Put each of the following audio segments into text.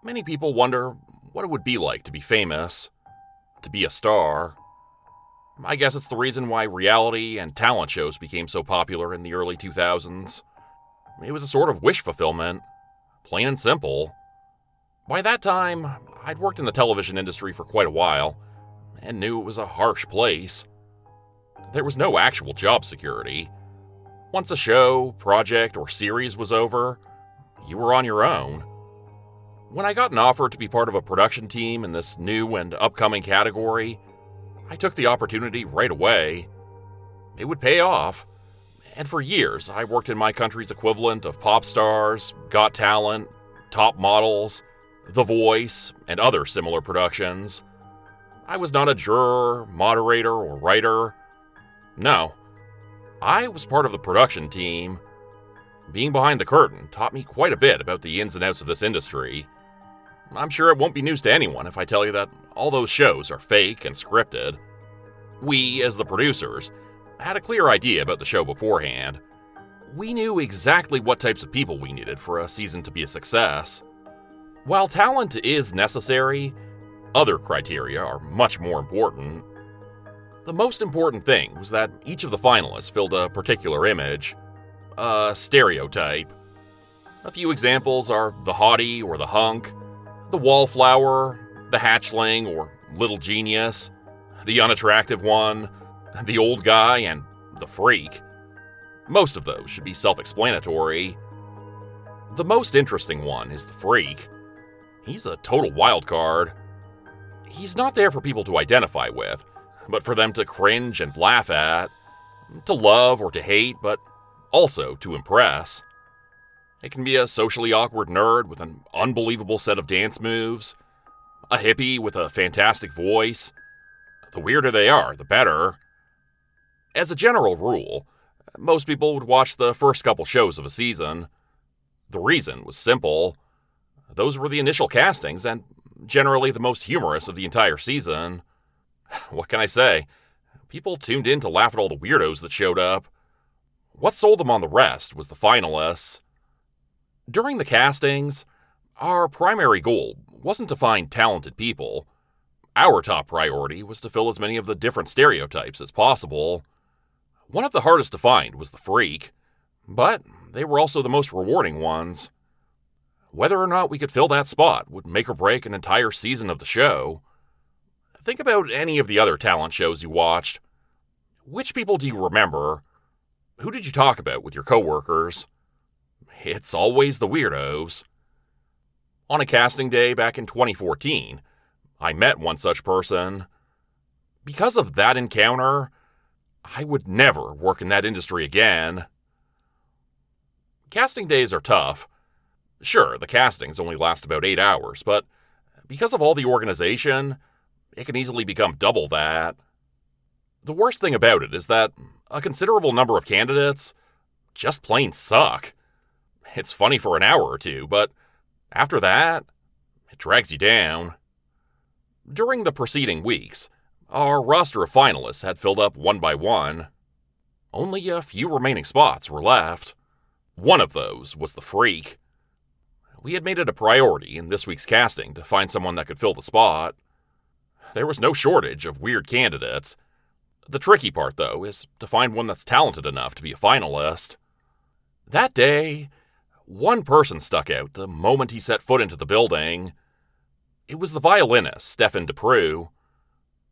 Many people wonder what it would be like to be famous, to be a star. I guess it's the reason why reality and talent shows became so popular in the early 2000s. It was a sort of wish fulfillment, plain and simple. By that time, I'd worked in the television industry for quite a while, and knew it was a harsh place. There was no actual job security. Once a show, project, or series was over, you were on your own. When I got an offer to be part of a production team in this new and upcoming category, I took the opportunity right away. It would pay off. And for years, I worked in my country's equivalent of Pop Stars, Got Talent, Top Models, The Voice, and other similar productions. I was not a juror, moderator, or writer. No, I was part of the production team. Being behind the curtain taught me quite a bit about the ins and outs of this industry. I'm sure it won't be news to anyone if I tell you that all those shows are fake and scripted. We, as the producers, had a clear idea about the show beforehand. We knew exactly what types of people we needed for a season to be a success. While talent is necessary, other criteria are much more important. The most important thing was that each of the finalists filled a particular image, a stereotype. A few examples are the hottie or the hunk, the wallflower, the hatchling or little genius, the unattractive one, the old guy, and the freak. Most of those should be self-explanatory. The most interesting one is the freak. He's a total wild card. He's not there for people to identify with, but for them to cringe and laugh at, to love or to hate, but also to impress. It can be a socially awkward nerd with an unbelievable set of dance moves, a hippie with a fantastic voice. The weirder they are, the better. As a general rule, most people would watch the first couple shows of a season. The reason was simple. Those were the initial castings, and generally the most humorous of the entire season. What can I say? People tuned in to laugh at all the weirdos that showed up. What sold them on the rest was the finalists. During the castings, our primary goal wasn't to find talented people. Our top priority was to fill as many of the different stereotypes as possible. One of the hardest to find was the freak, but they were also the most rewarding ones. Whether or not we could fill that spot would make or break an entire season of the show. Think about any of the other talent shows you watched. Which people do you remember? Who did you talk about with your coworkers? It's always the weirdos. On a casting day back in 2014, I met one such person. Because of that encounter, I would never work in that industry again. Casting days are tough. Sure, the castings only last about 8 hours, but because of all the organization, it can easily become double that. The worst thing about it is that a considerable number of candidates just plain suck. It's funny for an hour or two, but after that, it drags you down. During the preceding weeks, our roster of finalists had filled up one by one. Only a few remaining spots were left. One of those was the freak. We had made it a priority in this week's casting to find someone that could fill the spot. There was no shortage of weird candidates. The tricky part, though, is to find one that's talented enough to be a finalist. That day, one person stuck out the moment he set foot into the building. It was the violinist, Stefan DePrew.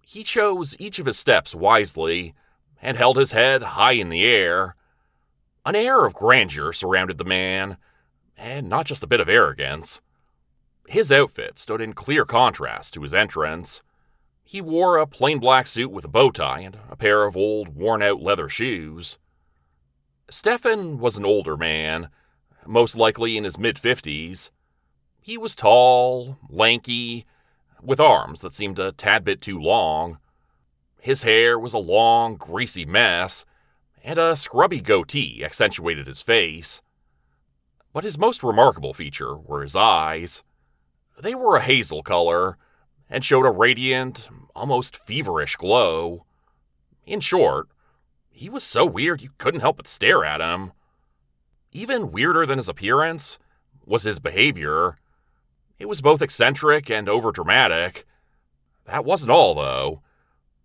He chose each of his steps wisely and held his head high in the air. An air of grandeur surrounded the man, and not just a bit of arrogance. His outfit stood in clear contrast to his entrance. He wore a plain black suit with a bow tie and a pair of old, worn-out leather shoes. Stefan was an older man, most likely in his mid-50s. He was tall, lanky, with arms that seemed a tad bit too long. His hair was a long, greasy mess, and a scrubby goatee accentuated his face. But his most remarkable feature were his eyes. They were a hazel color, and showed a radiant, almost feverish glow. In short, he was so weird you couldn't help but stare at him. Even weirder than his appearance was his behavior. It was both eccentric and overdramatic. That wasn't all, though.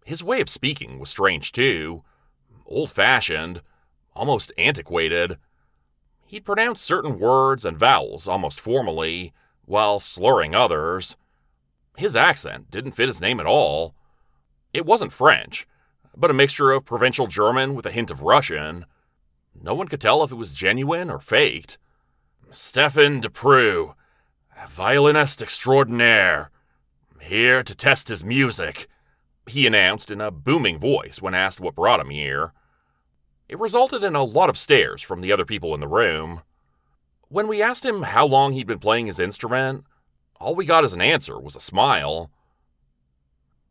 His way of speaking was strange, too. Old-fashioned, almost antiquated. He'd pronounce certain words and vowels almost formally, while slurring others. His accent didn't fit his name at all. It wasn't French, but a mixture of provincial German with a hint of Russian. No one could tell if it was genuine or faked. Stephen Deprue, violinist extraordinaire, here to test his music, he announced in a booming voice when asked what brought him here. It resulted in a lot of stares from the other people in the room. When we asked him how long he'd been playing his instrument, all we got as an answer was a smile.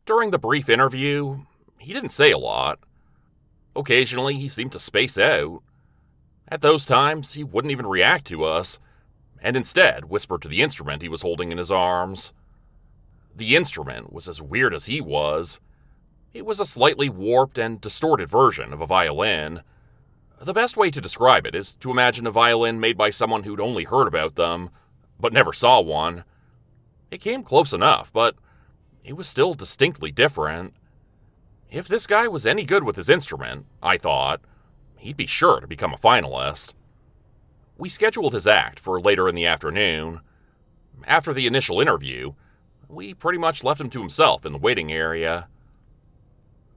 During the brief interview, he didn't say a lot. Occasionally, he seemed to space out. At those times, he wouldn't even react to us, and instead whispered to the instrument he was holding in his arms. The instrument was as weird as he was. It was a slightly warped and distorted version of a violin. The best way to describe it is to imagine a violin made by someone who'd only heard about them, but never saw one. It came close enough, but it was still distinctly different. If this guy was any good with his instrument, I thought, he'd be sure to become a finalist. We scheduled his act for later in the afternoon. After the initial interview, we pretty much left him to himself in the waiting area.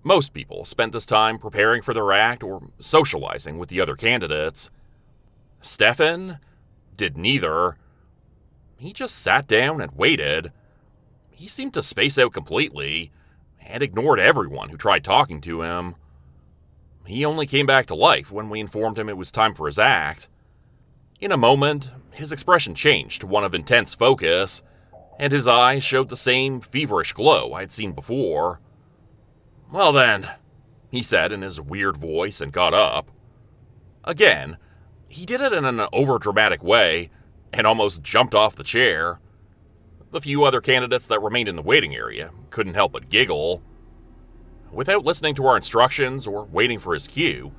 Most people spent this time preparing for their act or socializing with the other candidates. Stefan did neither. He just sat down and waited. He seemed to space out completely and ignored everyone who tried talking to him. He only came back to life when we informed him it was time for his act. In a moment, his expression changed to one of intense focus, and his eyes showed the same feverish glow I'd seen before. "Well then," he said in his weird voice and got up. Again, he did it in an overdramatic way and almost jumped off the chair. The few other candidates that remained in the waiting area couldn't help but giggle. Without listening to our instructions or waiting for his cue,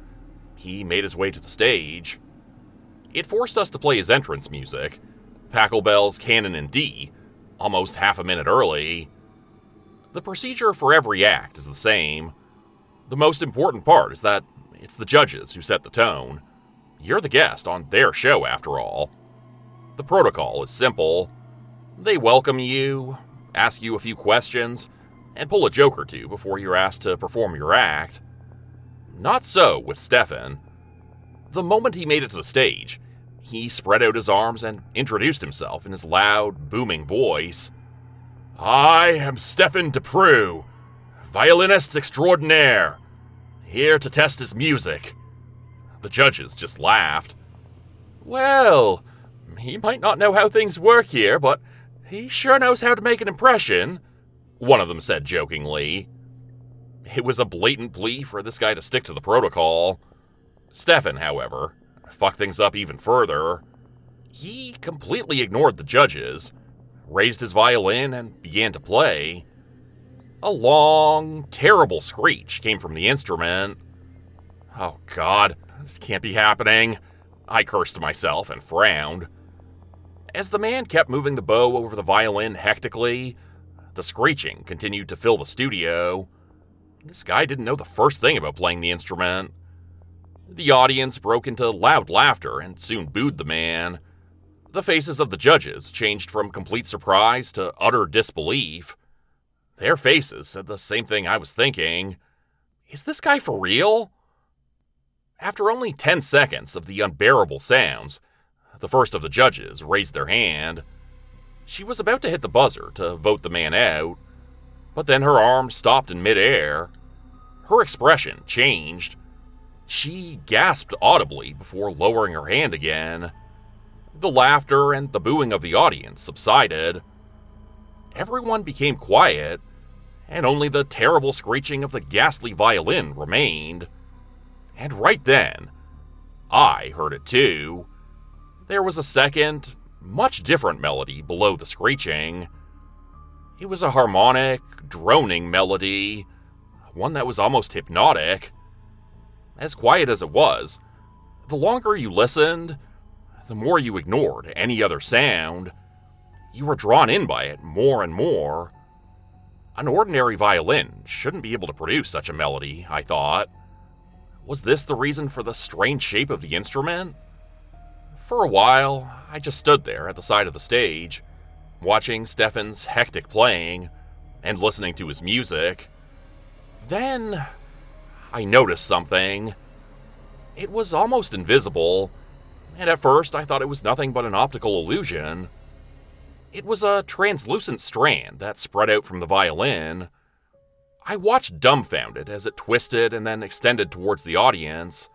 he made his way to the stage. It forced us to play his entrance music, Pachelbel's Canon in D, almost half a minute early. The procedure for every act is the same. The most important part is that it's the judges who set the tone. You're the guest on their show, after all. The protocol is simple. They welcome you, ask you a few questions, and pull a joke or two before you're asked to perform your act. Not so with Stefan. The moment he made it to the stage, he spread out his arms and introduced himself in his loud, booming voice. "I am Stephen Deprue, violinist extraordinaire, here to test his music." The judges just laughed. "Well, he might not know how things work here, but he sure knows how to make an impression," one of them said jokingly. It was a blatant plea for this guy to stick to the protocol. Stefan, however, fucked things up even further. He completely ignored the judges, raised his violin, and began to play. A long, terrible screech came from the instrument. "Oh God, this can't be happening," I cursed to myself and frowned. As the man kept moving the bow over the violin hectically, the screeching continued to fill the studio. This guy didn't know the first thing about playing the instrument. The audience broke into loud laughter and soon booed the man. The faces of the judges changed from complete surprise to utter disbelief. Their faces said the same thing I was thinking. Is this guy for real? After only 10 seconds of the unbearable sounds, the first of the judges raised their hand. She was about to hit the buzzer to vote the man out, but then her arm stopped in midair. Her expression changed. She gasped audibly before lowering her hand again. The laughter and the booing of the audience subsided. Everyone became quiet, and only the terrible screeching of the ghastly violin remained. And right then, I heard it too. There was a second, much different melody below the screeching. It was a harmonic, droning melody, one that was almost hypnotic. As quiet as it was, the longer you listened, the more you ignored any other sound. You were drawn in by it more and more. An ordinary violin shouldn't be able to produce such a melody, I thought. Was this the reason for the strange shape of the instrument? For a while, I just stood there at the side of the stage, watching Stefan's hectic playing and listening to his music. Then, I noticed something. It was almost invisible, and at first I thought it was nothing but an optical illusion. It was a translucent strand that spread out from the violin. I watched dumbfounded as it twisted and then extended towards the audience.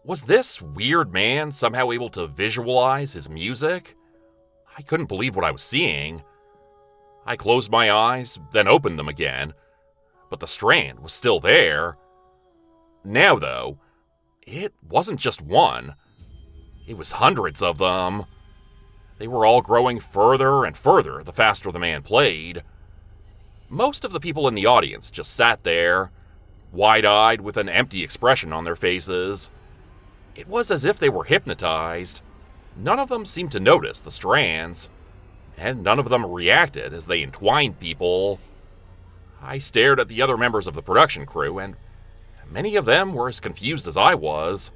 Was this weird man somehow able to visualize his music? I couldn't believe what I was seeing. I closed my eyes, then opened them again, but the strand was still there. Now, though, it wasn't just one. It was hundreds of them. They were all growing further and further the faster the man played. Most of the people in the audience just sat there, wide-eyed with an empty expression on their faces. It was as if they were hypnotized. None of them seemed to notice the strands, and none of them reacted as they entwined people. I stared at the other members of the production crew, and many of them were as confused as I was.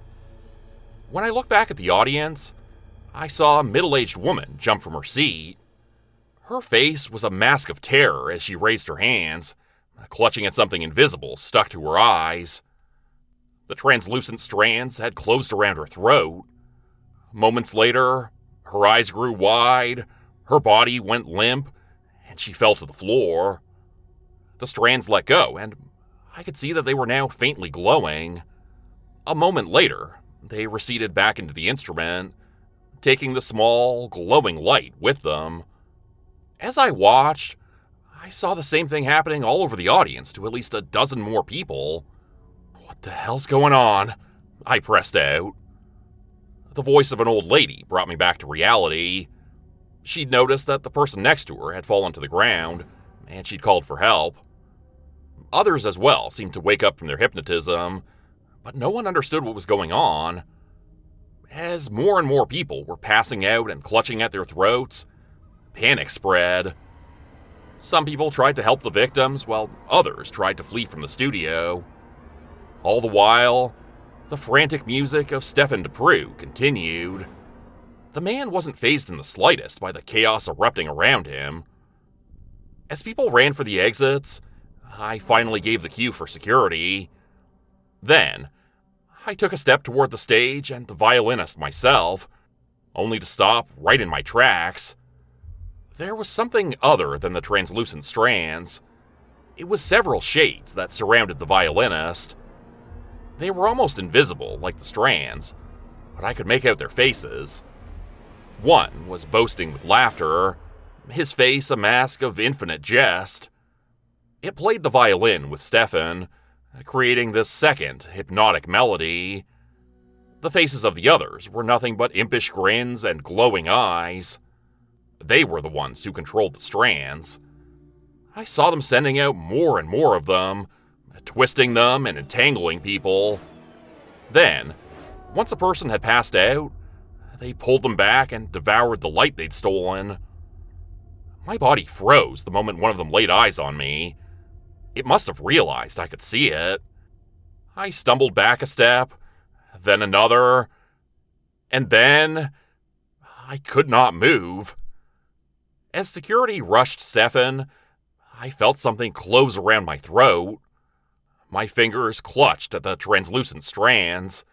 When I looked back at the audience, I saw a middle-aged woman jump from her seat. Her face was a mask of terror as she raised her hands, clutching at something invisible stuck to her eyes. The translucent strands had closed around her throat. Moments later, her eyes grew wide, her body went limp, and she fell to the floor. The strands let go, and I could see that they were now faintly glowing. A moment later, they receded back into the instrument, taking the small, glowing light with them. As I watched, I saw the same thing happening all over the audience to at least a dozen more people. What the hell's going on? I pressed out. The voice of an old lady brought me back to reality. She'd noticed that the person next to her had fallen to the ground, and she'd called for help. Others as well seemed to wake up from their hypnotism, but no one understood what was going on. As more and more people were passing out and clutching at their throats, panic spread. Some people tried to help the victims, while others tried to flee from the studio. All the while, the frantic music of Stefan Deprue continued. The man wasn't fazed in the slightest by the chaos erupting around him. As people ran for the exits, I finally gave the cue for security. Then, I took a step toward the stage and the violinist myself, only to stop right in my tracks. There was something other than the translucent strands. It was several shades that surrounded the violinist. They were almost invisible, like the strands, but I could make out their faces. One was boasting with laughter, his face a mask of infinite jest. It played the violin with Stefan, creating this second hypnotic melody. The faces of the others were nothing but impish grins and glowing eyes. They were the ones who controlled the strands. I saw them sending out more and more of them, twisting them and entangling people. Then, once a person had passed out, they pulled them back and devoured the light they'd stolen. My body froze the moment one of them laid eyes on me. It must have realized I could see it. I stumbled back a step, then another, and then I could not move. As security rushed Stefan, I felt something close around my throat. My fingers clutched at the translucent strands.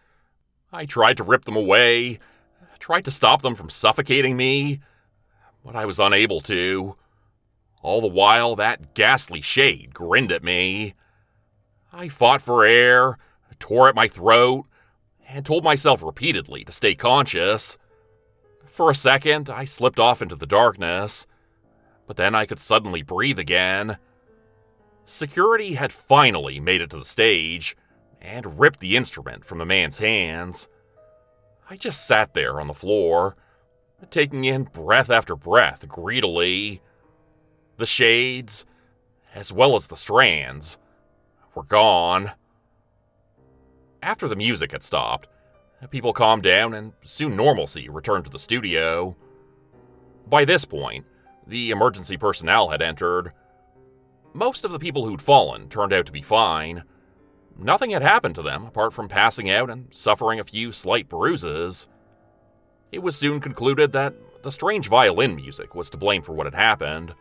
I tried to rip them away, tried to stop them from suffocating me, but I was unable to. All the while, that ghastly shade grinned at me. I fought for air, tore at my throat, and told myself repeatedly to stay conscious. For a second, I slipped off into the darkness, but then I could suddenly breathe again. Security had finally made it to the stage and ripped the instrument from the man's hands. I just sat there on the floor, taking in breath after breath greedily. The shades, as well as the strands, were gone. After the music had stopped, people calmed down and soon normalcy returned to the studio. By this point, The emergency personnel had entered. Most of the people who'd fallen turned out to be fine. Nothing had happened to them apart from passing out and suffering a few slight bruises. It was soon concluded that the strange violin music was to blame for what had happened.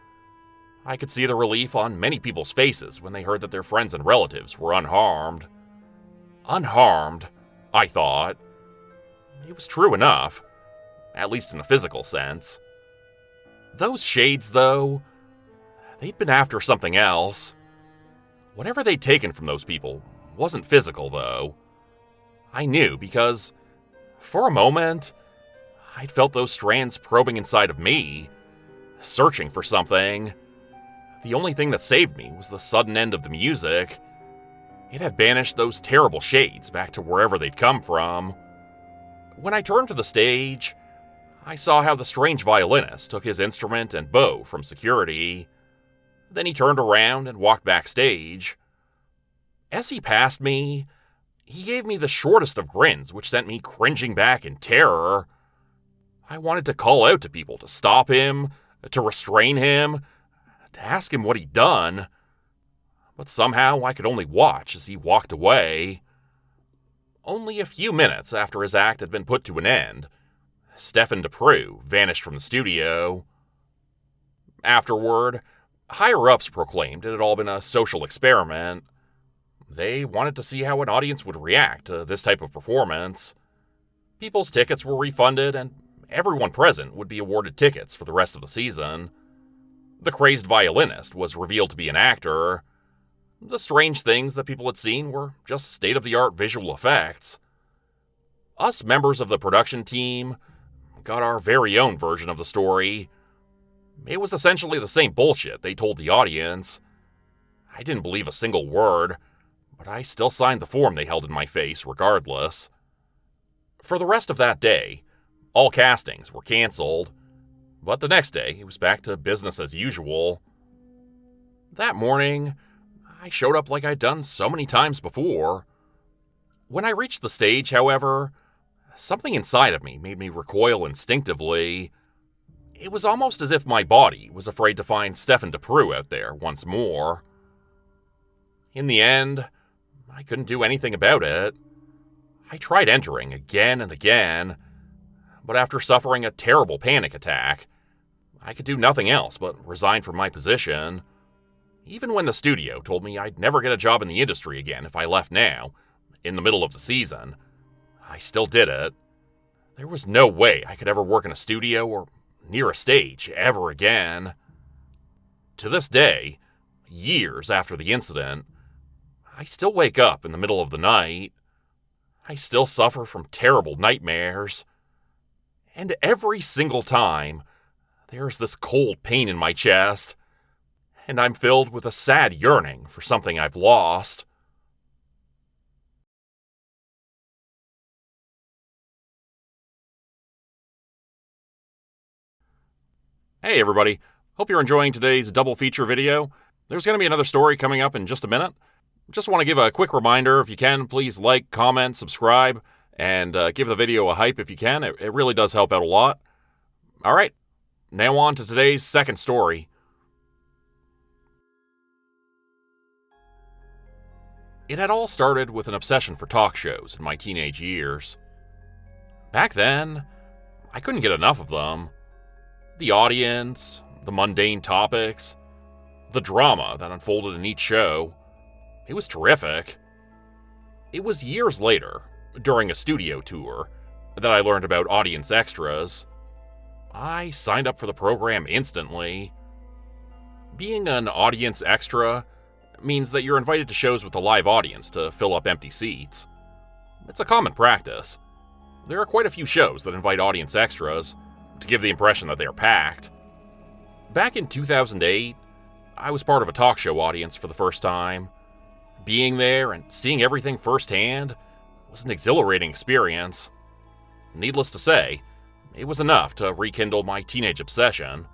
I could see the relief on many people's faces when they heard that their friends and relatives were unharmed. Unharmed, I thought. It was true enough, at least in a physical sense. Those shades, though, they'd been after something else. Whatever they'd taken from those people wasn't physical, though. I knew because, for a moment, I'd felt those strands probing inside of me, searching for something. The only thing that saved me was the sudden end of the music. It had banished those terrible shades back to wherever they'd come from. When I turned to the stage, I saw how the strange violinist took his instrument and bow from security. Then he turned around and walked backstage. As he passed me, he gave me the shortest of grins, which sent me cringing back in terror. I wanted to call out to people to stop him, to restrain him, to ask him what he'd done. But somehow I could only watch as he walked away. Only a few minutes after his act had been put to an end, Stefan DePrew vanished from the studio. Afterward, higher-ups proclaimed it had all been a social experiment. They wanted to see how an audience would react to this type of performance. People's tickets were refunded, and everyone present would be awarded tickets for the rest of the season. The crazed violinist was revealed to be an actor. The strange things that people had seen were just state-of-the-art visual effects. Us members of the production team got our very own version of the story. It was essentially the same bullshit they told the audience. I didn't believe a single word, but I still signed the form they held in my face regardless. For the rest of that day, all castings were canceled, but the next day it was back to business as usual. That morning, I showed up like I'd done so many times before. When I reached the stage, however, something inside of me made me recoil instinctively. It was almost as if my body was afraid to find Stefan DePrew out there once more. In the end, I couldn't do anything about it. I tried entering again and again, but after suffering a terrible panic attack, I could do nothing else but resign from my position. Even when the studio told me I'd never get a job in the industry again if I left now, in the middle of the season, I still did it. There was no way I could ever work in a studio or near a stage ever again. To this day, years after the incident, I still wake up in the middle of the night. I still suffer from terrible nightmares. And every single time, there's this cold pain in my chest, and I'm filled with a sad yearning for something I've lost. Hey everybody, hope you're enjoying today's double feature video. There's going to be another story coming up in just a minute. Just want to give a quick reminder, if you can, please like, comment, subscribe, and give the video a hype if you can. It really does help out a lot. Alright, now on to today's second story. It had all started with an obsession for talk shows in my teenage years. Back then, I couldn't get enough of them. The audience, the mundane topics, the drama that unfolded in each show. It was terrific. It was years later, during a studio tour, that I learned about audience extras. I signed up for the program instantly. Being an audience extra means that you're invited to shows with a live audience to fill up empty seats. It's a common practice. There are quite a few shows that invite audience extras to give the impression that they are packed. Back in 2008, I was part of a talk show audience for the first time. Being there and seeing everything firsthand was an exhilarating experience. Needless to say, it was enough to rekindle my teenage obsession.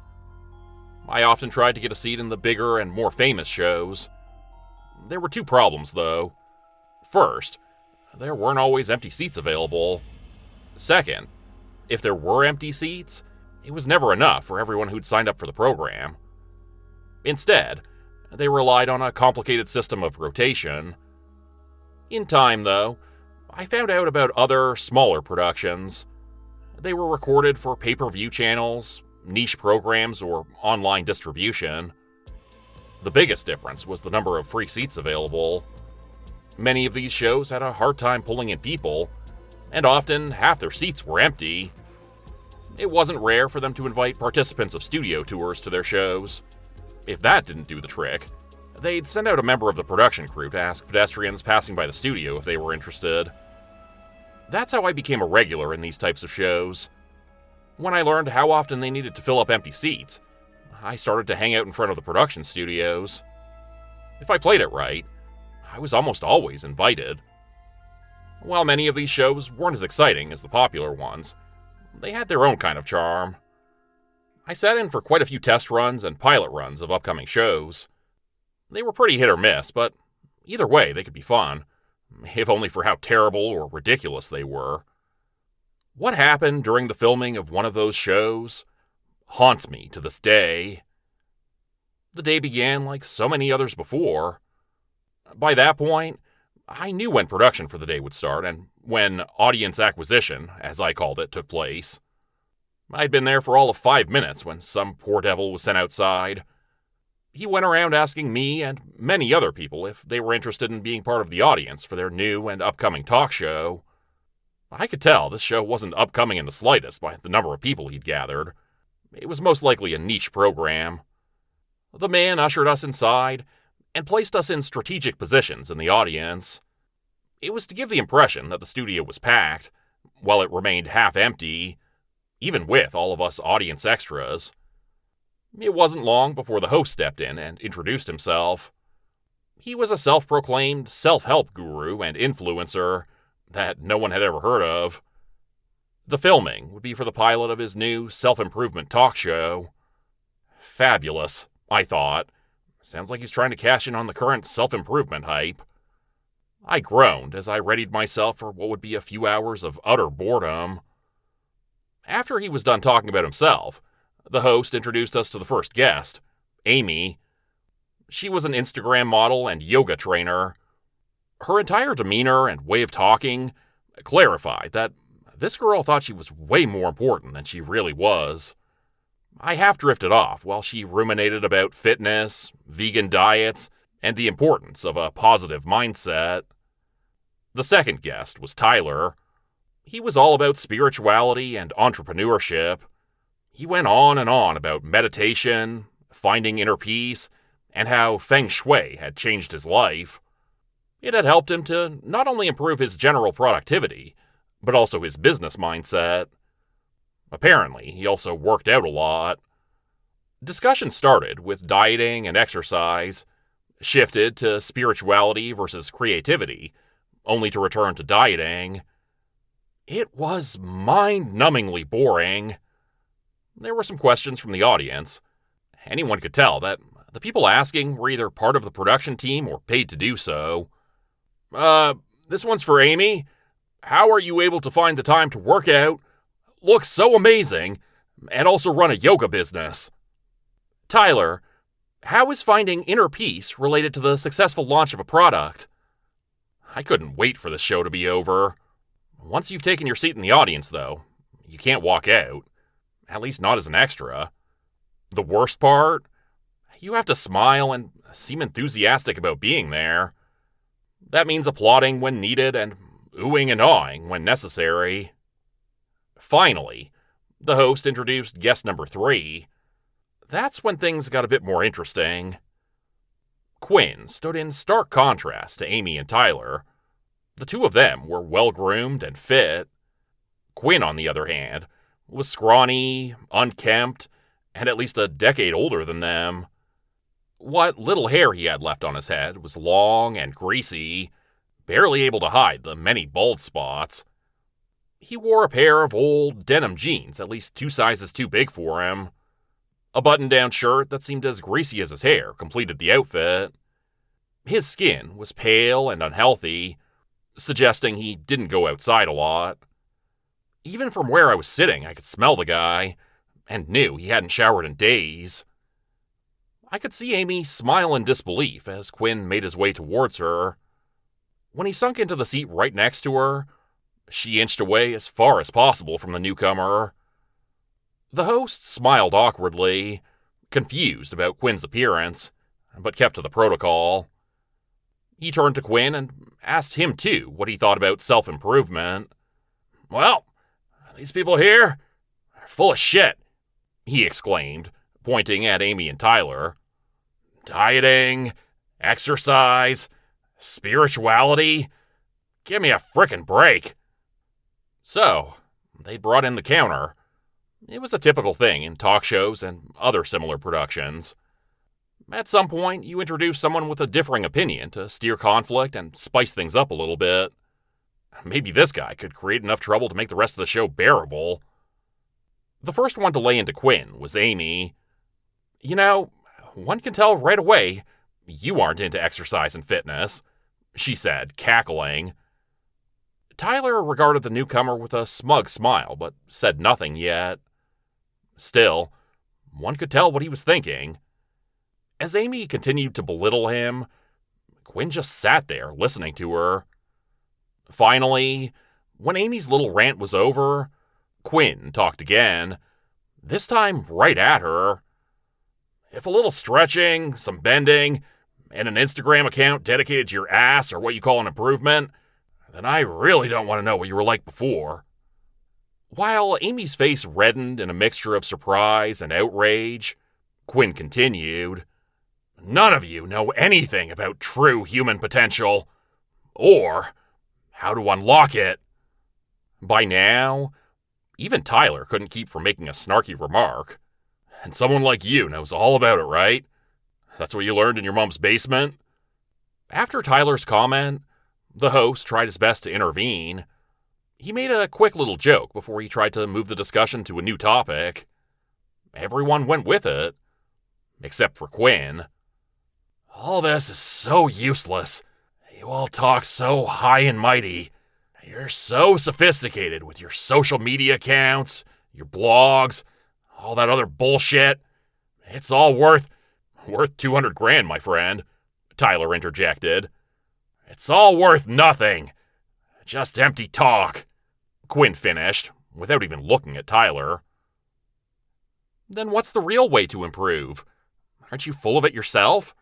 I often tried to get a seat in the bigger and more famous shows. There were two problems, though. First, there weren't always empty seats available. Second, if there were empty seats, it was never enough for everyone who'd signed up for the program. Instead, they relied on a complicated system of rotation. In time, though, I found out about other, smaller productions. They were recorded for pay-per-view channels, niche programs, or online distribution. The biggest difference was the number of free seats available. Many of these shows had a hard time pulling in people, and often half their seats were empty. It wasn't rare for them to invite participants of studio tours to their shows. If that didn't do the trick, they'd send out a member of the production crew to ask pedestrians passing by the studio if they were interested. That's how I became a regular in these types of shows. When I learned how often they needed to fill up empty seats, I started to hang out in front of the production studios. If I played it right, I was almost always invited. While many of these shows weren't as exciting as the popular ones, they had their own kind of charm. I sat in for quite a few test runs and pilot runs of upcoming shows. They were pretty hit or miss, but either way they could be fun, if only for how terrible or ridiculous they were. What happened during the filming of one of those shows haunts me to this day. The day began like so many others before. By that point, I knew when production for the day would start and when audience acquisition, as I called it, took place. I'd been there for all of 5 minutes when some poor devil was sent outside. He went around asking me and many other people if they were interested in being part of the audience for their new and upcoming talk show. I could tell this show wasn't upcoming in the slightest by the number of people he'd gathered. It was most likely a niche program. The man ushered us inside and placed us in strategic positions in the audience. It was to give the impression that the studio was packed, while it remained half empty, even with all of us audience extras. It wasn't long before the host stepped in and introduced himself. He was a self-proclaimed self-help guru and influencer that no one had ever heard of. The filming would be for the pilot of his new self-improvement talk show. Fabulous, I thought. Sounds like he's trying to cash in on the current self-improvement hype. I groaned as I readied myself for what would be a few hours of utter boredom. After he was done talking about himself, the host introduced us to the first guest, Amy. She was an Instagram model and yoga trainer. Her entire demeanor and way of talking clarified that this girl thought she was way more important than she really was. I half drifted off while she ruminated about fitness, vegan diets, and the importance of a positive mindset. The second guest was Tyler. He was all about spirituality and entrepreneurship. He went on and on about meditation, finding inner peace, and how feng shui had changed his life. It had helped him to not only improve his general productivity, but also his business mindset. Apparently, he also worked out a lot. Discussion started with dieting and exercise, shifted to spirituality versus creativity, only to return to dieting. It was mind-numbingly boring. There were some questions from the audience. Anyone could tell that the people asking were either part of the production team or paid to do so. This one's for Amy. How are you able to find the time to work out, look so amazing, and also run a yoga business? Tyler, how is finding inner peace related to the successful launch of a product? I couldn't wait for the show to be over. Once you've taken your seat in the audience, though, you can't walk out. At least not as an extra. The worst part? You have to smile and seem enthusiastic about being there. That means applauding when needed and oohing and awing when necessary. Finally, the host introduced guest number 3. That's when things got a bit more interesting. Quinn stood in stark contrast to Amy and Tyler. The two of them were well-groomed and fit. Quinn, on the other hand, was scrawny, unkempt, and at least a decade older than them. What little hair he had left on his head was long and greasy, barely able to hide the many bald spots. He wore a pair of old denim jeans, at least 2 sizes too big for him. A button-down shirt that seemed as greasy as his hair completed the outfit. His skin was pale and unhealthy, suggesting he didn't go outside a lot. Even from where I was sitting, I could smell the guy. and knew he hadn't showered in days. I could see Amy smile in disbelief as Quinn made his way towards her. When he sunk into the seat right next to her, she inched away as far as possible from the newcomer. The host smiled awkwardly, confused about Quinn's appearance, but kept to the protocol. He turned to Quinn and asked him, too, what he thought about self-improvement. "Well, these people here are full of shit," he exclaimed, pointing at Amy and Tyler. "Dieting, exercise, spirituality. Give me a frickin' break." So, they brought in the counter. It was a typical thing in talk shows and other similar productions. At some point, you introduce someone with a differing opinion to steer conflict and spice things up a little bit. Maybe this guy could create enough trouble to make the rest of the show bearable. The first one to lay into Quinn was Amy. "You know, one can tell right away you aren't into exercise and fitness," she said, cackling. Tyler regarded the newcomer with a smug smile, but said nothing yet. Still, one could tell what he was thinking. As Amy continued to belittle him, Quinn just sat there listening to her. Finally, when Amy's little rant was over, Quinn talked again, this time right at her. "If a little stretching, some bending, and an Instagram account dedicated to your ass are what you call an improvement, then I really don't want to know what you were like before." While Amy's face reddened in a mixture of surprise and outrage, Quinn continued, "None of you know anything about true human potential, or how to unlock it." By now, even Tyler couldn't keep from making a snarky remark. "And someone like you knows all about it, right? That's what you learned in your mom's basement?" After Tyler's comment, the host tried his best to intervene. He made a quick little joke before he tried to move the discussion to a new topic. Everyone went with it, except for Quinn. "All this is so useless. You all talk so high and mighty. You're so sophisticated with your social media accounts, your blogs, all that other bullshit. It's all worth 200 grand, my friend," Tyler interjected. "It's all worth nothing. Just empty talk," Quinn finished, without even looking at Tyler. "Then what's the real way to improve? Aren't you full of it yourself?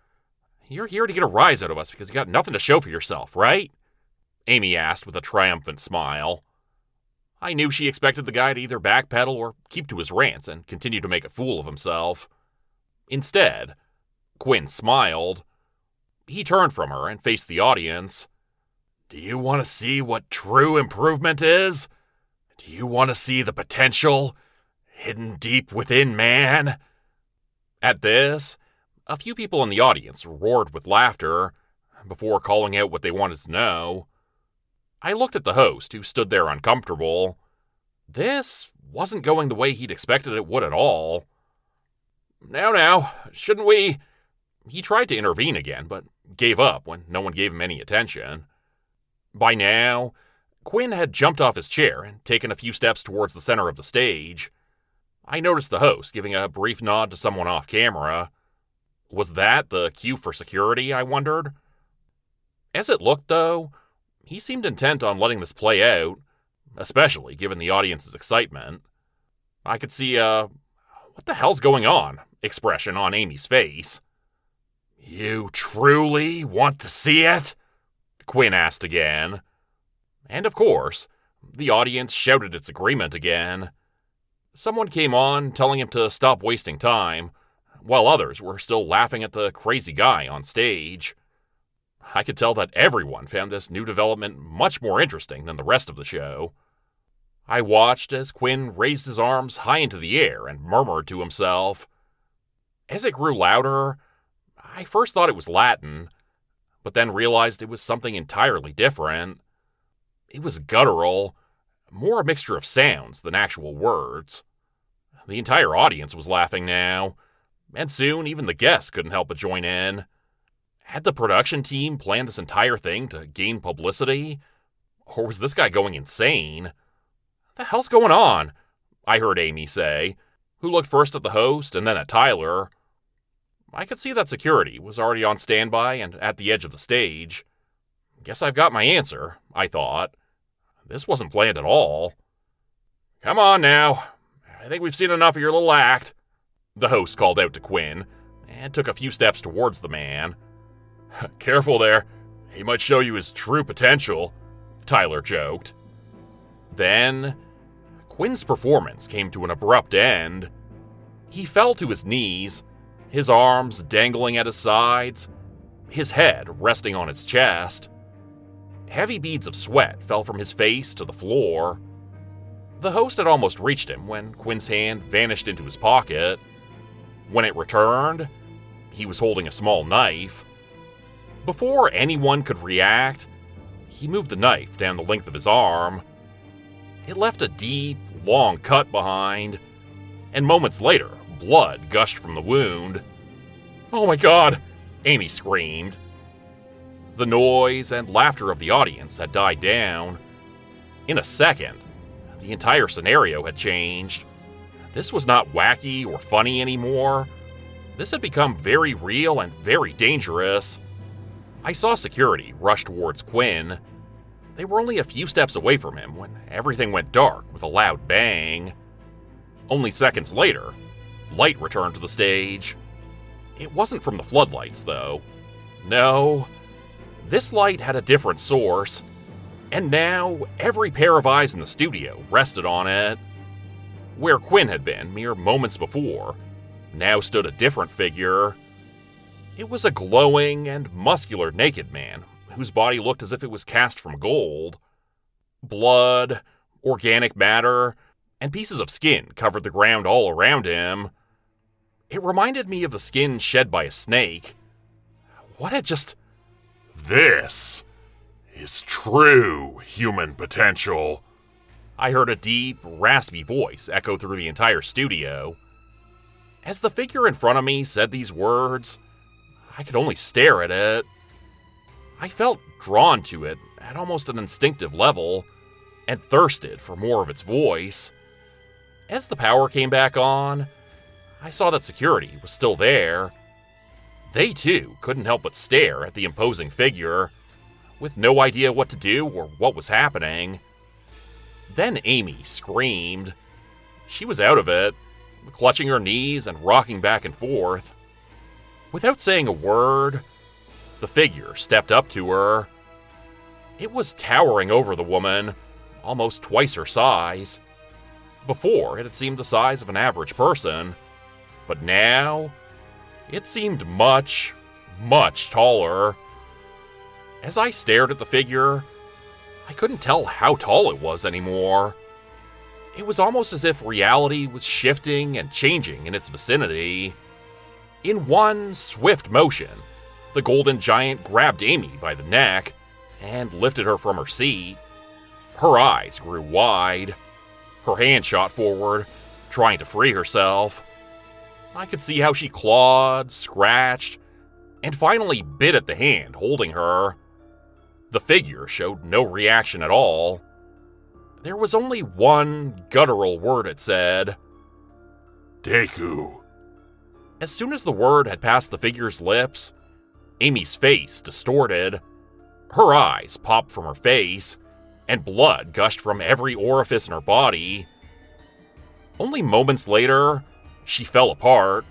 You're here to get a rise out of us because you got nothing to show for yourself, right?" Amy asked with a triumphant smile. I knew she expected the guy to either backpedal or keep to his rants and continue to make a fool of himself. Instead, Quinn smiled. He turned from her and faced the audience. "Do you want to see what true improvement is? Do you want to see the potential hidden deep within man?" At this, a few people in the audience roared with laughter before calling out what they wanted to know. I looked at the host, who stood there uncomfortable. This wasn't going the way he'd expected it would at all. Now, shouldn't we?" He tried to intervene again, but gave up when no one gave him any attention. By now, Quinn had jumped off his chair and taken a few steps towards the center of the stage. I noticed the host giving a brief nod to someone off camera. Was that the cue for security, I wondered? As it looked, though, he seemed intent on letting this play out, especially given the audience's excitement. I could see "what the hell's going on?" expression on Amy's face. "You truly want to see it?" Quinn asked again. And of course, the audience shouted its agreement again. Someone came on telling him to stop wasting time, while others were still laughing at the crazy guy on stage. I could tell that everyone found this new development much more interesting than the rest of the show. I watched as Quinn raised his arms high into the air and murmured to himself. As it grew louder, I first thought it was Latin, but then realized it was something entirely different. It was guttural, more a mixture of sounds than actual words. The entire audience was laughing now, and soon even the guests couldn't help but join in. Had the production team planned this entire thing to gain publicity? Or was this guy going insane? "The hell's going on?" I heard Amy say, who looked first at the host and then at Tyler. I could see that security was already on standby and at the edge of the stage. Guess I've got my answer, I thought. This wasn't planned at all. Come on now. I think we've seen enough of your little act, the host called out to Quinn, and took a few steps towards the man. Careful there. He might show you his true potential, Tyler joked. Then, Quinn's performance came to an abrupt end. He fell to his knees, his arms dangling at his sides, his head resting on his chest. Heavy beads of sweat fell from his face to the floor. The host had almost reached him when Quinn's hand vanished into his pocket. When it returned, he was holding a small knife. Before anyone could react, he moved the knife down the length of his arm. It left a deep, long cut behind, and moments later, blood gushed from the wound. "Oh my God!" Amy screamed. The noise and laughter of the audience had died down. In a second, the entire scenario had changed. This was not wacky or funny anymore. This had become very real and very dangerous. I saw security rush towards Quinn. They were only a few steps away from him when everything went dark with a loud bang. Only seconds later, light returned to the stage. It wasn't from the floodlights, though. No, this light had a different source, and now every pair of eyes in the studio rested on it. Where Quinn had been mere moments before, now stood a different figure. It was a glowing and muscular naked man whose body looked as if it was cast from gold. Blood, organic matter, and pieces of skin covered the ground all around him. It reminded me of the skin shed by a snake. What had just... This is true human potential. I heard a deep, raspy voice echo through the entire studio. As the figure in front of me said these words, I could only stare at it. I felt drawn to it at almost an instinctive level, and thirsted for more of its voice. As the power came back on, I saw that security was still there. They too couldn't help but stare at the imposing figure, with no idea what to do or what was happening. Then Amy screamed. She was out of it, clutching her knees and rocking back and forth. Without saying a word, the figure stepped up to her. It was towering over the woman, almost twice her size. Before, it had seemed the size of an average person, but now, it seemed much, much taller. As I stared at the figure, I couldn't tell how tall it was anymore. It was almost as if reality was shifting and changing in its vicinity. In one swift motion, the golden giant grabbed Amy by the neck and lifted her from her seat. Her eyes grew wide. Her hand shot forward, trying to free herself. I could see how she clawed, scratched, and finally bit at the hand holding her. The figure showed no reaction at all. There was only one guttural word it said. Deku. As soon as the word had passed the figure's lips, Amy's face distorted. Her eyes popped from her face, and blood gushed from every orifice in her body. Only moments later, she fell apart,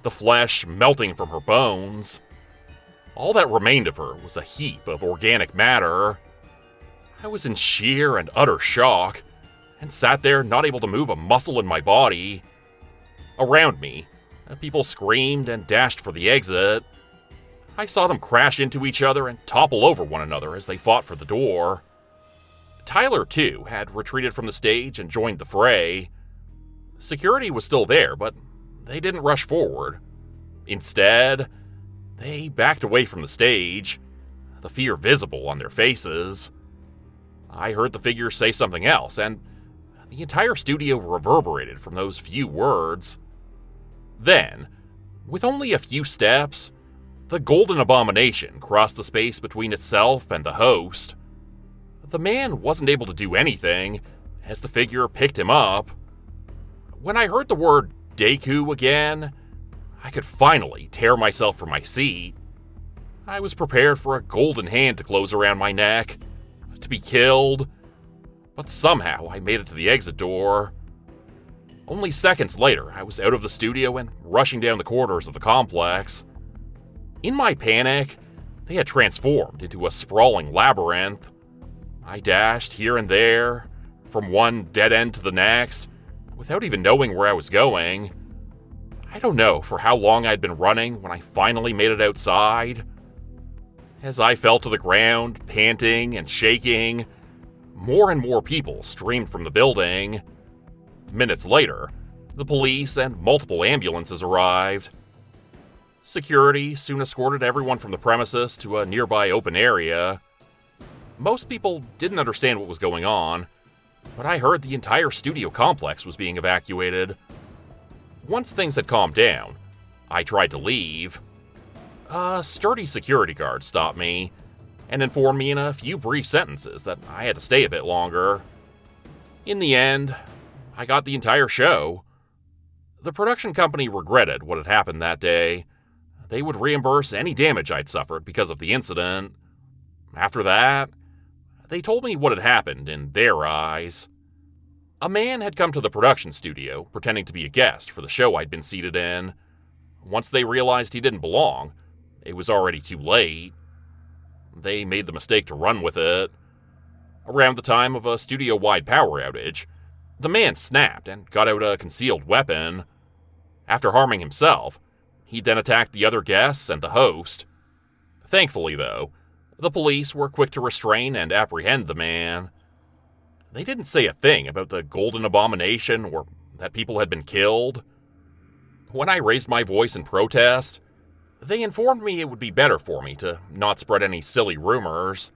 the flesh melting from her bones. All that remained of her was a heap of organic matter. I was in sheer and utter shock, and sat there not able to move a muscle in my body. Around me, people screamed and dashed for the exit. I saw them crash into each other and topple over one another as they fought for the door. Tyler, too, had retreated from the stage and joined the fray. Security was still there, but they didn't rush forward. Instead, they backed away from the stage, the fear visible on their faces. I heard the figure say something else, and the entire studio reverberated from those few words. Then, with only a few steps, the golden abomination crossed the space between itself and the host. The man wasn't able to do anything, as the figure picked him up. When I heard the word Deku again? I could finally tear myself from my seat. I was prepared for a golden hand to close around my neck, to be killed, but somehow I made it to the exit door. Only seconds later, I was out of the studio and rushing down the corridors of the complex. In my panic, they had transformed into a sprawling labyrinth. I dashed here and there, from one dead end to the next, without even knowing where I was going. I don't know for how long I'd been running when I finally made it outside. As I fell to the ground, panting and shaking, more and more people streamed from the building. Minutes later, the police and multiple ambulances arrived. Security soon escorted everyone from the premises to a nearby open area. Most people didn't understand what was going on, but I heard the entire studio complex was being evacuated. Once things had calmed down, I tried to leave. A sturdy security guard stopped me and informed me in a few brief sentences that I had to stay a bit longer. In the end, I got the entire show. The production company regretted what had happened that day. They would reimburse any damage I'd suffered because of the incident. After that, they told me what had happened in their eyes. A man had come to the production studio pretending to be a guest for the show I'd been seated in. Once they realized he didn't belong, it was already too late. They made the mistake to run with it. Around the time of a studio-wide power outage, the man snapped and got out a concealed weapon. After harming himself, he then attacked the other guests and the host. Thankfully, though, the police were quick to restrain and apprehend the man. They didn't say a thing about the Golden Abomination or that people had been killed. When I raised my voice in protest, they informed me it would be better for me to not spread any silly rumors.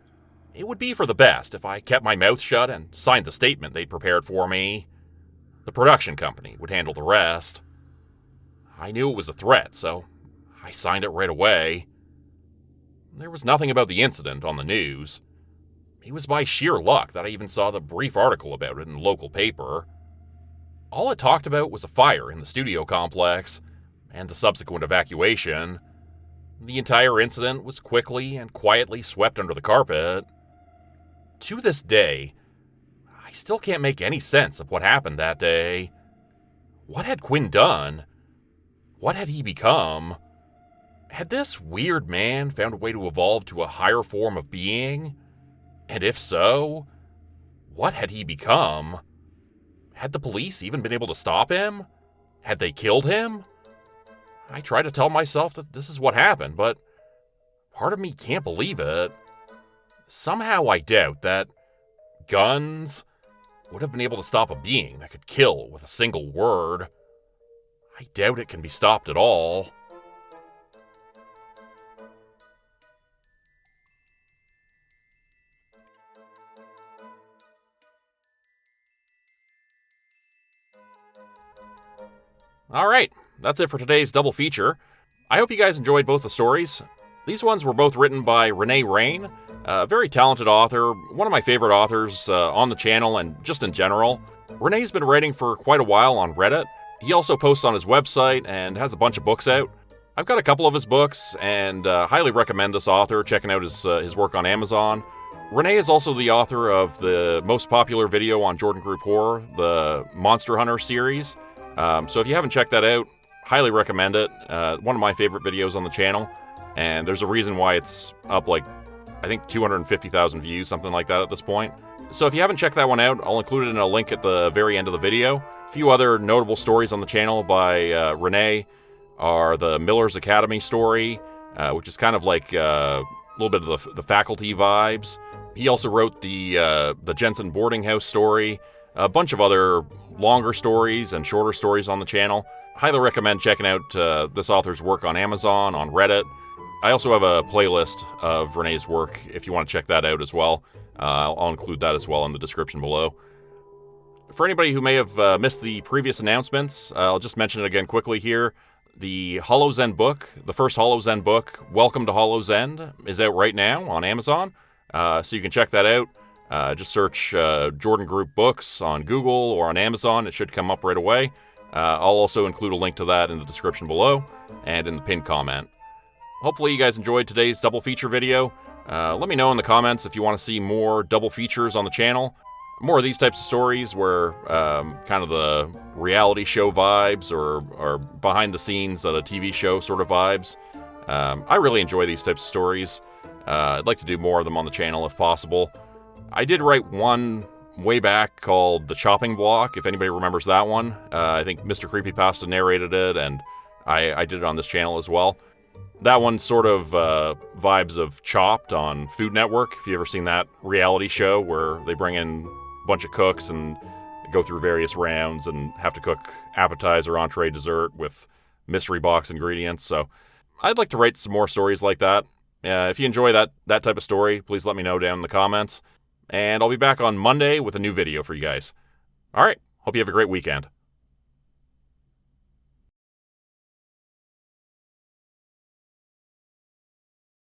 It would be for the best if I kept my mouth shut and signed the statement they'd prepared for me. The production company would handle the rest. I knew it was a threat, so I signed it right away. There was nothing about the incident on the news. It was by sheer luck that I even saw the brief article about it in the local paper. All it talked about was a fire in the studio complex and the subsequent evacuation. The entire incident was quickly and quietly swept under the carpet. To this day, I still can't make any sense of what happened that day. What had Quinn done? What had he become? Had this weird man found a way to evolve to a higher form of being? And if so, what had he become? Had the police even been able to stop him? Had they killed him? I try to tell myself that this is what happened, but part of me can't believe it. Somehow I doubt that guns would have been able to stop a being that could kill with a single word. I doubt it can be stopped at all. Alright, that's it for today's double feature. I hope you guys enjoyed both the stories. These ones were both written by Rene Rehn, a very talented author, one of my favorite authors on the channel and just in general. Rene's been writing for quite a while on Reddit. He also posts on his website and has a bunch of books out. I've got a couple of his books and highly recommend this author checking out his work on Amazon. Rene is also the author of the most popular video on Jordan Group Horror, the Monster Hunter series. So if you haven't checked that out, highly recommend it. One of my favorite videos on the channel, and there's a reason why it's up like, I think 250,000 views, something like that at this point. So if you haven't checked that one out, I'll include it in a link at the very end of the video. A few other notable stories on the channel by Rene are the Miller's Academy story, which is kind of like a little bit of the faculty vibes. He also wrote the Jensen boarding house story, a bunch of other longer stories and shorter stories on the channel. Highly recommend checking out this author's work on Amazon, on Reddit. I also have a playlist of Rene's work if you want to check that out as well. I'll include that as well in the description below. For anybody who may have missed the previous announcements, I'll just mention it again quickly here. The Hollow's End book, the first Hollow's End book, Welcome to Hollow's End, is out right now on Amazon. So you can check that out. Just search Jordan Group Books on Google or on Amazon. It should come up right away. I'll also include a link to that in the description below and in the pinned comment. Hopefully you guys enjoyed today's double feature video. Let me know in the comments if you want to see more double features on the channel. More of these types of stories where kind of the reality show vibes or behind the scenes at a TV show sort of vibes. I really enjoy these types of stories. I'd like to do more of them on the channel if possible. I did write one way back called The Chopping Block, if anybody remembers that one. I think Mr. Creepypasta narrated it, and I did it on this channel as well. That one sort of vibes of Chopped on Food Network, if you ever seen that reality show where they bring in a bunch of cooks and go through various rounds and have to cook appetizer, entree, dessert with mystery box ingredients. So I'd like to write some more stories like that. If you enjoy that type of story, please let me know down in the comments. And I'll be back on Monday with a new video for you guys. All right, hope you have a great weekend.